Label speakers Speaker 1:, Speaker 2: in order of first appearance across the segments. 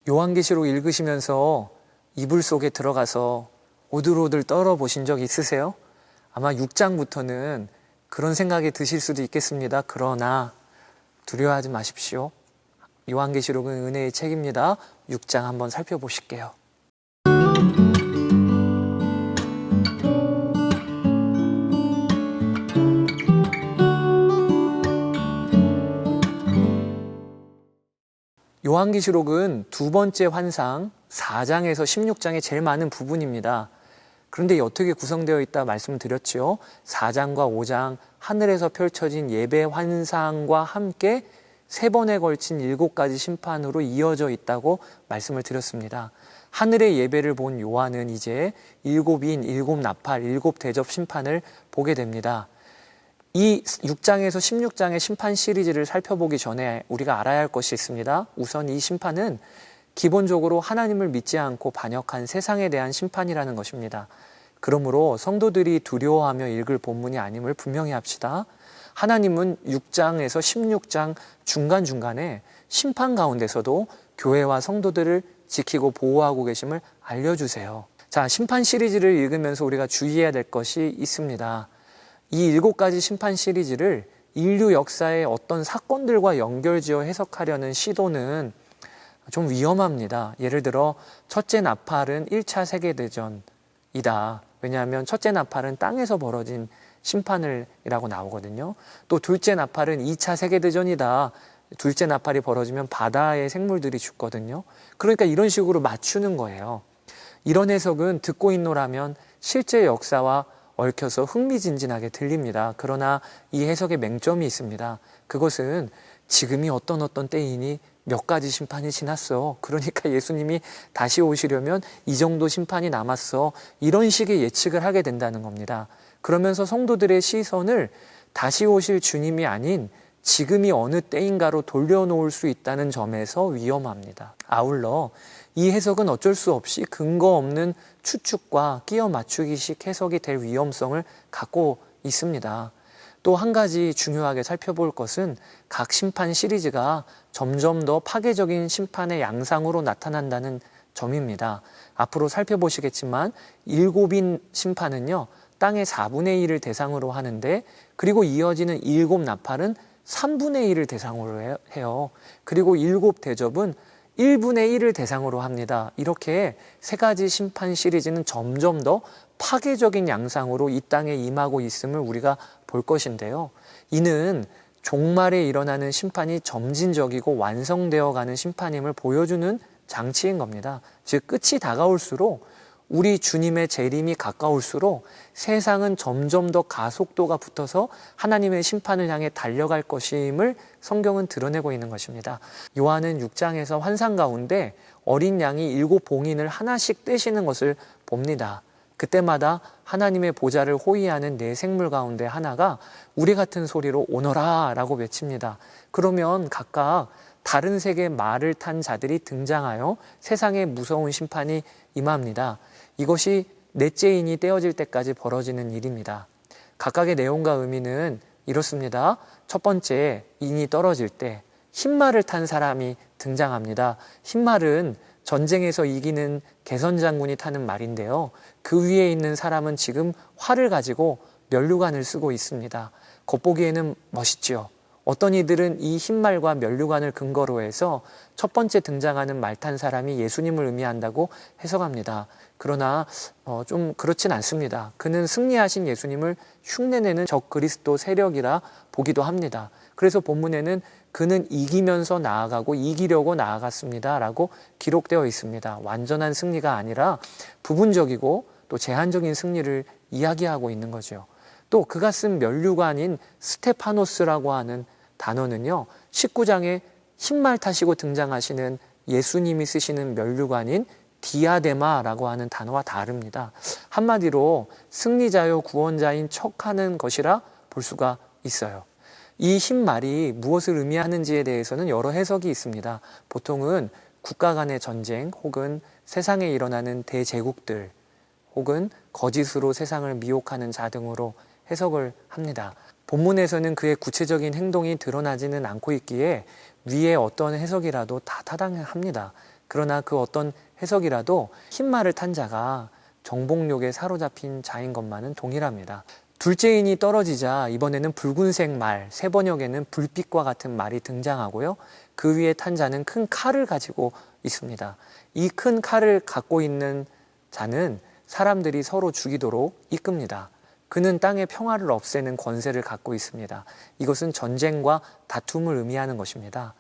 Speaker 1: 요한계시록 읽으시면서 이불 속에 들어가서 오들오들 떨어보신 적 있으세요? 아마 6장부터는 그런 생각이 드실 수도 있겠습니다. 그러나 두려워하지 마십시오. 요한계시록은 은혜의 책입니다. 6장 한번 살펴보실게요. 요한계시록은 두 번째 환상 4장에서 16장에 제일 많은 부분입니다. 그런데 어떻게 구성되어 있다 말씀을 드렸죠. 4장과 5장 하늘에서 펼쳐진 예배 환상과 함께 3번에 걸친 7가지 심판으로 이어져 있다고 말씀을 드렸습니다. 하늘의 예배를 본 요한은 이제 7인, 7나팔, 7대접 심판을 보게 됩니다. 이 6장에서 16장의 심판 시리즈를 살펴보기 전에 우리가 알아야 할 것이 있습니다. 우선 이 심판은 기본적으로 하나님을 믿지 않고 반역한 세상에 대한 심판이라는 것입니다. 그러므로 성도들이 두려워하며 읽을 본문이 아님을 분명히 합시다. 하나님은 6장에서 16장 중간중간에 심판 가운데서도 교회와 성도들을 지키고 보호하고 계심을 알려주세요. 자, 심판 시리즈를 읽으면서 우리가 주의해야 될 것이 있습니다. 이 7가지 심판 시리즈를 인류 역사의 어떤 사건들과 연결지어 해석하려는 시도는 좀 위험합니다. 예를 들어 첫째 나팔은 1차 세계대전이다. 왜냐하면 첫째 나팔은 땅에서 벌어진 심판이라고 나오거든요. 또 둘째 나팔은 2차 세계대전이다. 둘째 나팔이 벌어지면 바다의 생물들이 죽거든요. 그러니까 이런 식으로 맞추는 거예요. 이런 해석은 듣고 있노라면 실제 역사와 얽혀서 흥미진진하게 들립니다. 그러나 이 해석에 맹점이 있습니다. 그것은 지금이 어떤 때이니 몇 가지 심판이 지났어. 그러니까 예수님이 다시 오시려면 이 정도 심판이 남았어. 이런 식의 예측을 하게 된다는 겁니다. 그러면서 성도들의 시선을 다시 오실 주님이 아닌 지금이 어느 때인가로 돌려놓을 수 있다는 점에서 위험합니다. 아울러 이 해석은 어쩔 수 없이 근거 없는 추측과 끼워 맞추기식 해석이 될 위험성을 갖고 있습니다. 또 한 가지 중요하게 살펴볼 것은 각 심판 시리즈가 점점 더 파괴적인 심판의 양상으로 나타난다는 점입니다. 앞으로 살펴보시겠지만 7인 심판은요, 땅의 4분의 1을 대상으로 하는데, 그리고 이어지는 7나팔은 3분의 1을 대상으로 해요. 그리고 7대접은 1분의 1을 대상으로 합니다. 이렇게 3가지 심판 시리즈는 점점 더 파괴적인 양상으로 이 땅에 임하고 있음을 우리가 볼 것인데요. 이는 종말에 일어나는 심판이 점진적이고 완성되어가는 심판임을 보여주는 장치인 겁니다. 즉 끝이 다가올수록 우리 주님의 재림이 가까울수록 세상은 점점 더 가속도가 붙어서 하나님의 심판을 향해 달려갈 것임을 성경은 드러내고 있는 것입니다. 요한은 6장에서 환상 가운데 어린 양이 7 봉인을 하나씩 떼시는 것을 봅니다. 그때마다 하나님의 보좌를 호위하는 4 생물 가운데 하나가 우리 같은 소리로 오너라 라고 외칩니다. 그러면 각각 다른 색의 말을 탄 자들이 등장하여 세상에 무서운 심판이 임합니다. 이것이 4째 인이 떼어질 때까지 벌어지는 일입니다. 각각의 내용과 의미는 이렇습니다. 첫 번째, 인이 떨어질 때 흰말을 탄 사람이 등장합니다. 흰말은 전쟁에서 이기는 개선장군이 타는 말인데요. 그 위에 있는 사람은 지금 활을 가지고 면류관을 쓰고 있습니다. 겉보기에는 멋있지요. 어떤 이들은 이 흰말과 면류관을 근거로 해서 첫 번째 등장하는 말 탄 사람이 예수님을 의미한다고 해석합니다. 그러나 좀 그렇진 않습니다. 그는 승리하신 예수님을 흉내내는 적 그리스도 세력이라 보기도 합니다. 그래서 본문에는 그는 이기면서 나아가고 이기려고 나아갔습니다 라고 기록되어 있습니다. 완전한 승리가 아니라 부분적이고 또 제한적인 승리를 이야기하고 있는 거죠. 또 그가 쓴 면류관인 스테파노스라고 하는 단어는요, 19장에 흰말 타시고 등장하시는 예수님이 쓰시는 면류관인 디아데마라고 하는 단어와 다릅니다. 한마디로 승리자요 구원자인 척하는 것이라 볼 수가 있어요. 이 흰말이 무엇을 의미하는지에 대해서는 여러 해석이 있습니다. 보통은 국가 간의 전쟁 혹은 세상에 일어나는 대제국들 혹은 거짓으로 세상을 미혹하는 자 등으로 해석을 합니다. 본문에서는 그의 구체적인 행동이 드러나지는 않고 있기에 위에 어떤 해석이라도 다 타당합니다. 그러나 그 어떤 해석이라도 흰 말을 탄 자가 정복욕에 사로잡힌 자인 것만은 동일합니다. 둘째 인이 떨어지자 이번에는 붉은색 말, 세 번역에는 불빛과 같은 말이 등장하고요. 그 위에 탄 자는 큰 칼을 가지고 있습니다. 이 큰 칼을 갖고 있는 자는 사람들이 서로 죽이도록 이끕니다. 그는 땅의 평화를 없애는 권세를 갖고 있습니다. 이것은 전쟁과 다툼을 의미하는 것입니다.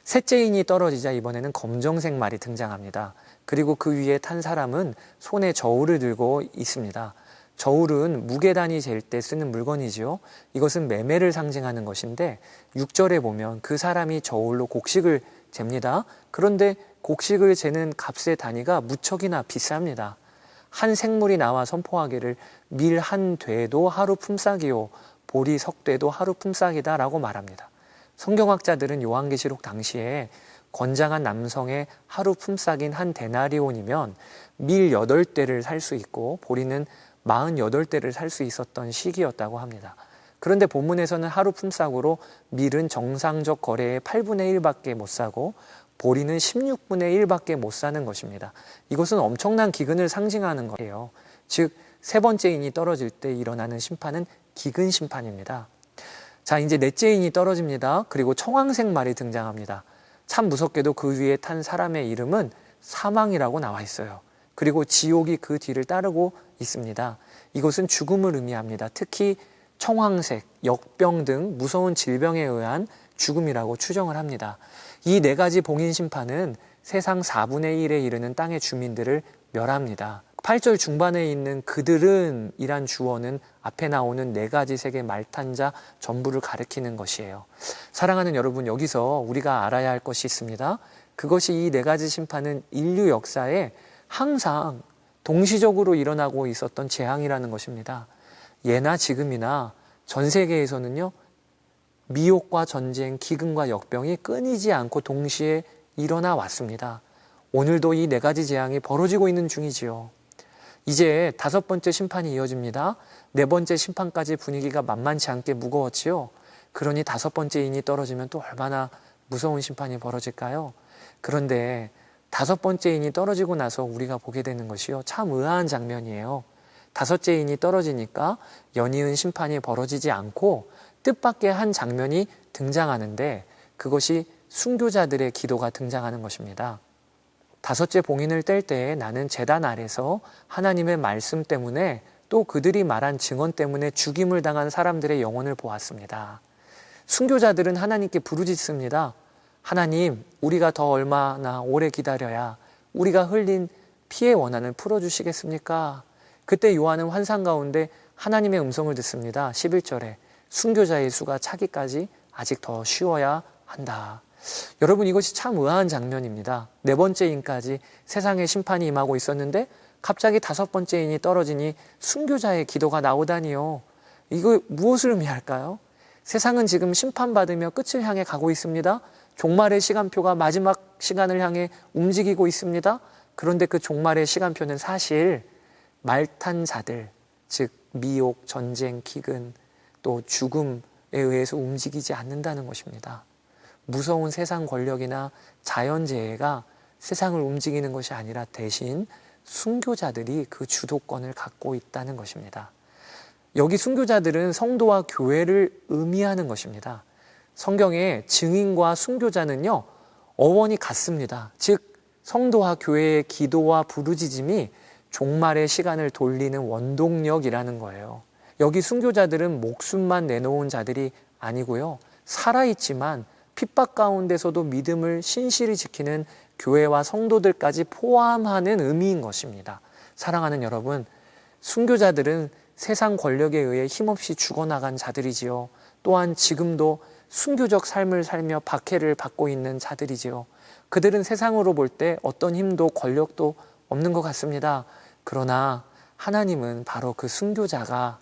Speaker 1: 셋째 인이 떨어지자 이번에는 검정색 말이 등장합니다. 그리고 그 위에 탄 사람은 손에 저울을 들고 있습니다. 저울은 무게단이 잴 때 쓰는 물건이지요. 이것은 매매를 상징하는 것인데 6절에 보면 그 사람이 저울로 곡식을 잽니다. 그런데 곡식을 재는 값의 단위가 무척이나 비쌉니다. 한 생물이 나와 선포하기를 밀 한 되도 하루 품삯이요 보리 석 되도 하루 품삯이다 라고 말합니다. 성경학자들은 요한계시록 당시에 건장한 남성의 하루 품삯인 한 데나리온이면 밀 8대를 살 수 있고 보리는 48대를 살 수 있었던 시기였다고 합니다. 그런데 본문에서는 하루 품삯으로 밀은 정상적 거래의 8분의 1밖에 못 사고 보리는 16분의 1밖에 못 사는 것입니다. 이것은 엄청난 기근을 상징하는 거예요. 즉, 세 번째 인이 떨어질 때 일어나는 심판은 기근 심판입니다. 자, 이제 넷째 인이 떨어집니다. 그리고 청황색 말이 등장합니다. 참 무섭게도 그 위에 탄 사람의 이름은 사망이라고 나와 있어요. 그리고 지옥이 그 뒤를 따르고 있습니다. 이것은 죽음을 의미합니다. 특히 청황색, 역병 등 무서운 질병에 의한 죽음이라고 추정을 합니다. 이 네 가지 봉인 심판은 세상 4분의 1에 이르는 땅의 주민들을 멸합니다. 8절 중반에 있는 그들은 이란 주어는 앞에 나오는 네 가지 색의 말탄자 전부를 가리키는 것이에요. 사랑하는 여러분, 여기서 우리가 알아야 할 것이 있습니다. 그것이 이 네 가지 심판은 인류 역사에 항상 동시적으로 일어나고 있었던 재앙이라는 것입니다. 예나 지금이나 전 세계에서는요, 미혹과 전쟁, 기근과 역병이 끊이지 않고 동시에 일어나 왔습니다. 오늘도 이 네 가지 재앙이 벌어지고 있는 중이지요. 이제 5번째 심판이 이어집니다. 4번째 심판까지 분위기가 만만치 않게 무거웠지요. 그러니 5번째 인이 떨어지면 또 얼마나 무서운 심판이 벌어질까요? 그런데 5번째 인이 떨어지고 나서 우리가 보게 되는 것이요, 참 의아한 장면이에요. 5째 인이 떨어지니까 연이은 심판이 벌어지지 않고 뜻밖의 한 장면이 등장하는데 그것이 순교자들의 기도가 등장하는 것입니다. 5째 봉인을 뗄 때 나는 제단 아래서 하나님의 말씀 때문에 또 그들이 말한 증언 때문에 죽임을 당한 사람들의 영혼을 보았습니다. 순교자들은 하나님께 부르짖습니다. 하나님, 우리가 더 얼마나 오래 기다려야 우리가 흘린 피의 원한을 풀어주시겠습니까? 그때 요한은 환상 가운데 하나님의 음성을 듣습니다. 11절에 순교자의 수가 차기까지 아직 더 쉬워야 한다. 여러분, 이것이 참 의아한 장면입니다. 4번째 인까지 세상에 심판이 임하고 있었는데 갑자기 5번째 인이 떨어지니 순교자의 기도가 나오다니요. 이거 무엇을 의미할까요? 세상은 지금 심판받으며 끝을 향해 가고 있습니다. 종말의 시간표가 마지막 시간을 향해 움직이고 있습니다. 그런데 그 종말의 시간표는 사실 말탄 자들, 즉 미혹, 전쟁, 기근, 또 죽음에 의해서 움직이지 않는다는 것입니다. 무서운 세상 권력이나 자연재해가 세상을 움직이는 것이 아니라 대신 순교자들이 그 주도권을 갖고 있다는 것입니다. 여기 순교자들은 성도와 교회를 의미하는 것입니다. 성경에 증인과 순교자는요, 어원이 같습니다. 즉 성도와 교회의 기도와 부르짖음이 종말의 시간을 돌리는 원동력이라는 거예요. 여기 순교자들은 목숨만 내놓은 자들이 아니고요, 살아있지만 핍박 가운데서도 믿음을 신실히 지키는 교회와 성도들까지 포함하는 의미인 것입니다. 사랑하는 여러분, 순교자들은 세상 권력에 의해 힘없이 죽어나간 자들이지요. 또한 지금도 순교적 삶을 살며 박해를 받고 있는 자들이지요. 그들은 세상으로 볼 때 어떤 힘도 권력도 없는 것 같습니다. 그러나 하나님은 바로 그 순교자가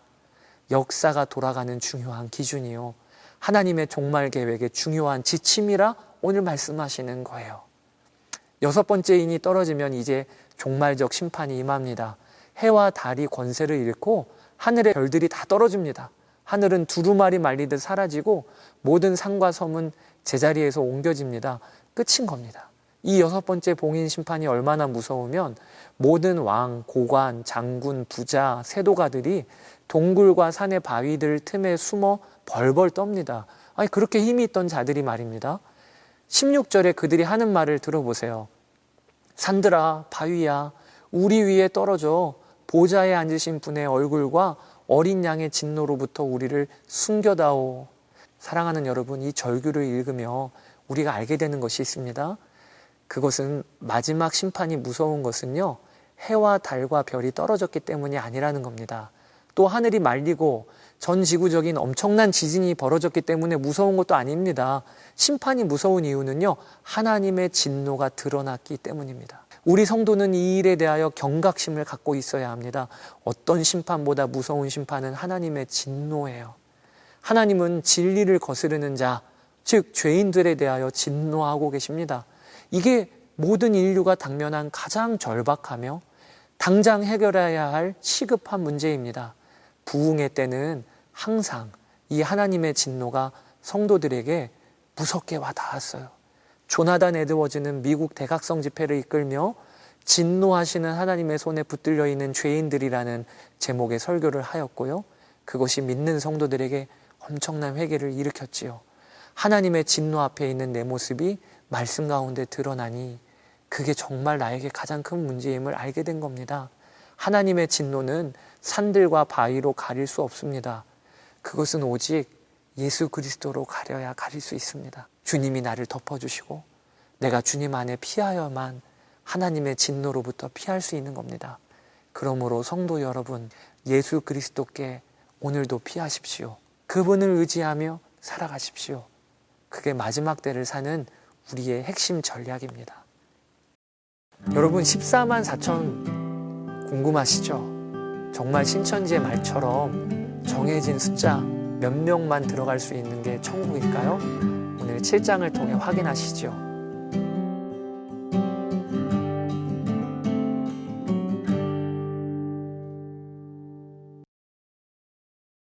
Speaker 1: 역사가 돌아가는 중요한 기준이요, 하나님의 종말 계획의 중요한 지침이라 오늘 말씀하시는 거예요. 6번째 인이 떨어지면 이제 종말적 심판이 임합니다. 해와 달이 권세를 잃고 하늘의 별들이 다 떨어집니다. 하늘은 두루마리 말리듯 사라지고 모든 산과 섬은 제자리에서 옮겨집니다. 끝인 겁니다. 이 6번째 봉인 심판이 얼마나 무서우면 모든 왕, 고관, 장군, 부자, 세도가들이 동굴과 산의 바위들 틈에 숨어 벌벌 떱니다. 아니, 그렇게 힘이 있던 자들이 말입니다. 16절에 그들이 하는 말을 들어보세요. 산들아, 바위야, 우리 위에 떨어져 보좌에 앉으신 분의 얼굴과 어린 양의 진노로부터 우리를 숨겨다오. 사랑하는 여러분, 이 절규를 읽으며 우리가 알게 되는 것이 있습니다. 그것은 마지막 심판이 무서운 것은요, 해와 달과 별이 떨어졌기 때문이 아니라는 겁니다. 또 하늘이 말리고 전 지구적인 엄청난 지진이 벌어졌기 때문에 무서운 것도 아닙니다. 심판이 무서운 이유는요, 하나님의 진노가 드러났기 때문입니다. 우리 성도는 이 일에 대하여 경각심을 갖고 있어야 합니다. 어떤 심판보다 무서운 심판은 하나님의 진노예요. 하나님은 진리를 거스르는 자, 즉 죄인들에 대하여 진노하고 계십니다. 이게 모든 인류가 당면한 가장 절박하며 당장 해결해야 할 시급한 문제입니다. 부흥의 때는 항상 이 하나님의 진노가 성도들에게 무섭게 와닿았어요. 조나단 에드워즈는 미국 대각성 집회를 이끌며 진노하시는 하나님의 손에 붙들려 있는 죄인들이라는 제목의 설교를 하였고요. 그것이 믿는 성도들에게 엄청난 회개를 일으켰지요. 하나님의 진노 앞에 있는 내 모습이 말씀 가운데 드러나니 그게 정말 나에게 가장 큰 문제임을 알게 된 겁니다. 하나님의 진노는 산들과 바위로 가릴 수 없습니다. 그것은 오직 예수 그리스도로 가려야 가릴 수 있습니다. 주님이 나를 덮어주시고 내가 주님 안에 피하여만 하나님의 진노로부터 피할 수 있는 겁니다. 그러므로 성도 여러분, 예수 그리스도께 오늘도 피하십시오. 그분을 의지하며 살아가십시오. 그게 마지막 때를 사는 우리의 핵심 전략입니다. 여러분, 14만 4천 궁금하시죠? 정말 신천지의 말처럼 정해진 숫자 몇 명만 들어갈 수 있는 게 천국일까요? 오늘 7장을 통해 확인하시죠.